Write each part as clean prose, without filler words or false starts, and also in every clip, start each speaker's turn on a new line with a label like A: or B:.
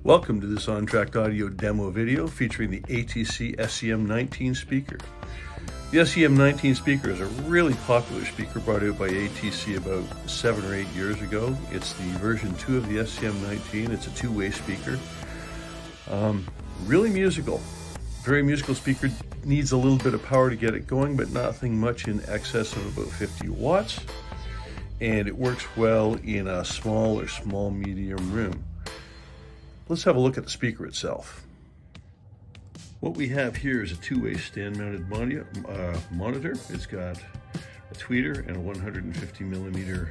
A: Welcome to this on-track audio demo video featuring the ATC SCM19 speaker. The SCM19 speaker is a really popular speaker brought out by ATC about 7 or 8 years ago. It's the version 2 of the SCM19. It's a two-way speaker. Really musical. Very musical speaker. Needs a little bit of power to get it going, but nothing much in excess of about 50 watts. And it works well in a small or small medium room. Let's have a look at the speaker itself. What we have here is a two-way stand-mounted monitor. It's got a tweeter and a 150mm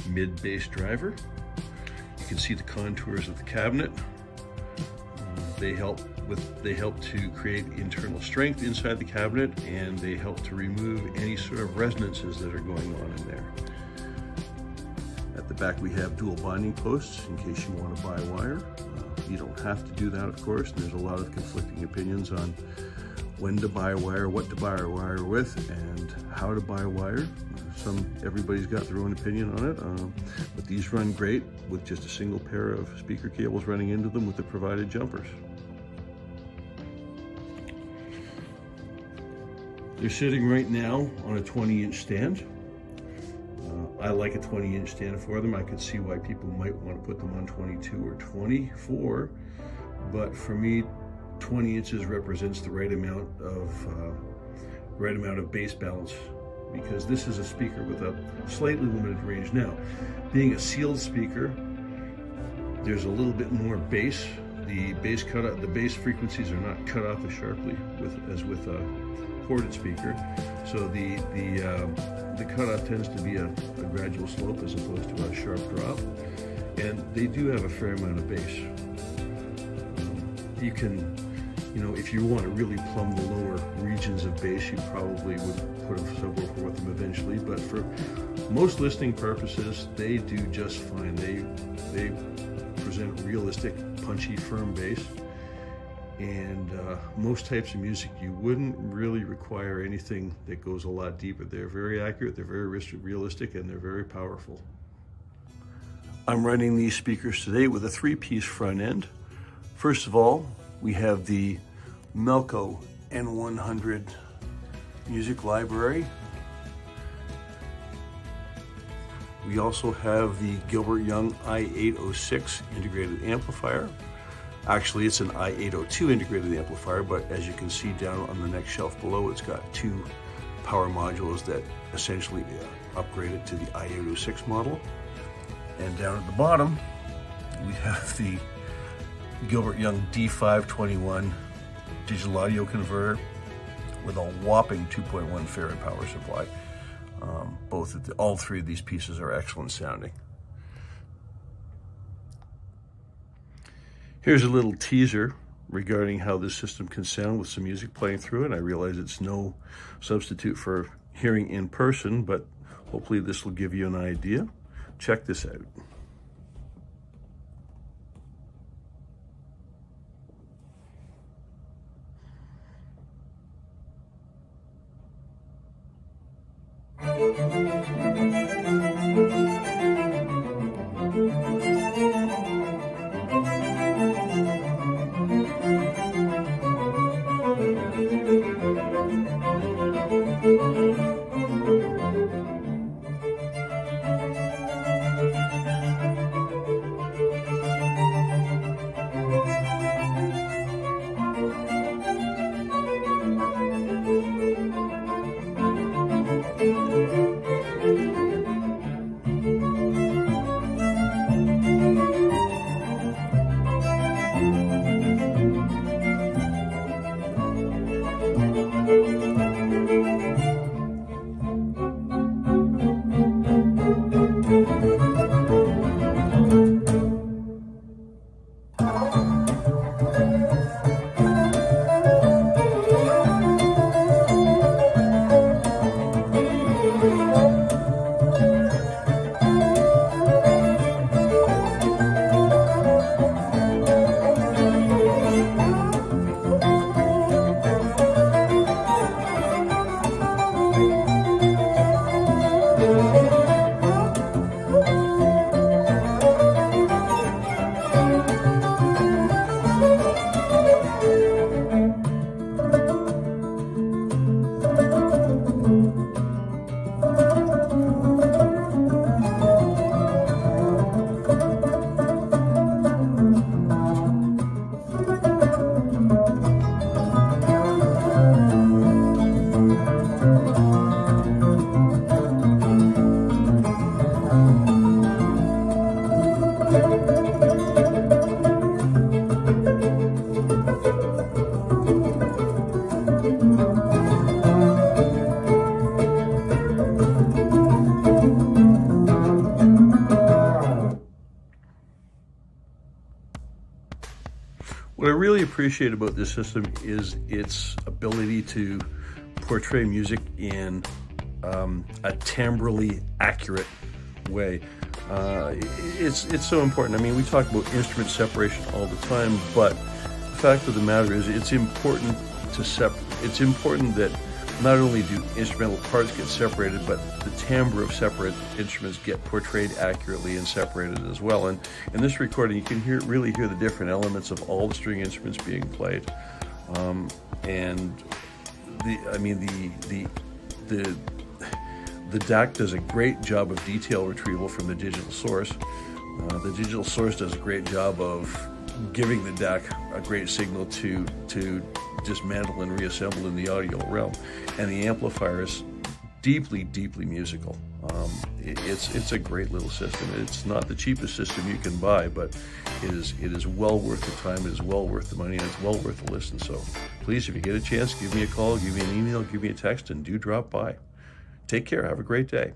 A: mid-bass driver. You can see the contours of the cabinet. They help to create internal strength inside the cabinet, and they help to remove any sort of resonances that are going on in there. At the back we have dual binding posts in case you want to buy wire. You don't have to do that, of course. There's a lot of conflicting opinions on when to buy a wire, what to buy a wire with, and how to buy a wire. Everybody's got their own opinion on it, but these run great with just a single pair of speaker cables running into them with the provided jumpers. They're sitting right now on a 20-inch stand. I like a 20-inch stand for them. I could see why people might want to put them on 22 or 24, but for me, 20 inches represents the right amount of bass balance, because this is a speaker with a slightly limited range. Now, being a sealed speaker, there's a little bit more bass. The bass frequencies are not cut off as sharply as with a corded speaker, so the cutoff tends to be a gradual slope as opposed to a sharp drop, and they do have a fair amount of bass. You can, if you want to really plumb the lower regions of bass, you probably would put a subwoofer with them eventually, but for most listening purposes, they do just fine. They present realistic, punchy, firm bass. And most types of music, you wouldn't really require anything that goes a lot deeper. They're very accurate, they're very realistic, and they're very powerful. I'm running these speakers today with a 3-piece front end. First of all, we have the Melco N100 music library. We also have the Gilbert Young i806 integrated amplifier. Actually, it's an i802 integrated amplifier, but as you can see down on the next shelf below, it's got 2 power modules that essentially upgrade it to the i806 model. And down at the bottom, we have the Gilbert Young D521 digital audio converter with a whopping 2.1 farad power supply. All 3 of these pieces are excellent sounding. Here's a little teaser regarding how this system can sound with some music playing through it. I realize it's no substitute for hearing in person, but hopefully this will give you an idea. Check this out. What I really appreciate about this system is its ability to portray music in a timbrally accurate way. It's so important. I mean, we talk about instrument separation all the time, but the fact of the matter is it's important that not only do instrumental parts get separated, but the timbre of separate instruments get portrayed accurately and separated as well. And in this recording, you can really hear the different elements of all the string instruments being played. And the DAC does a great job of detail retrieval from the digital source. The digital source does a great job of giving the DAC a great signal to dismantle and reassemble in the audio realm. And the amplifier is deeply, deeply musical. It's a great little system. It's not the cheapest system you can buy, but it is well worth the time, it is well worth the money, and it's well worth the listen. So please, if you get a chance, give me a call, give me an email, give me a text, and do drop by. Take care. Have a great day.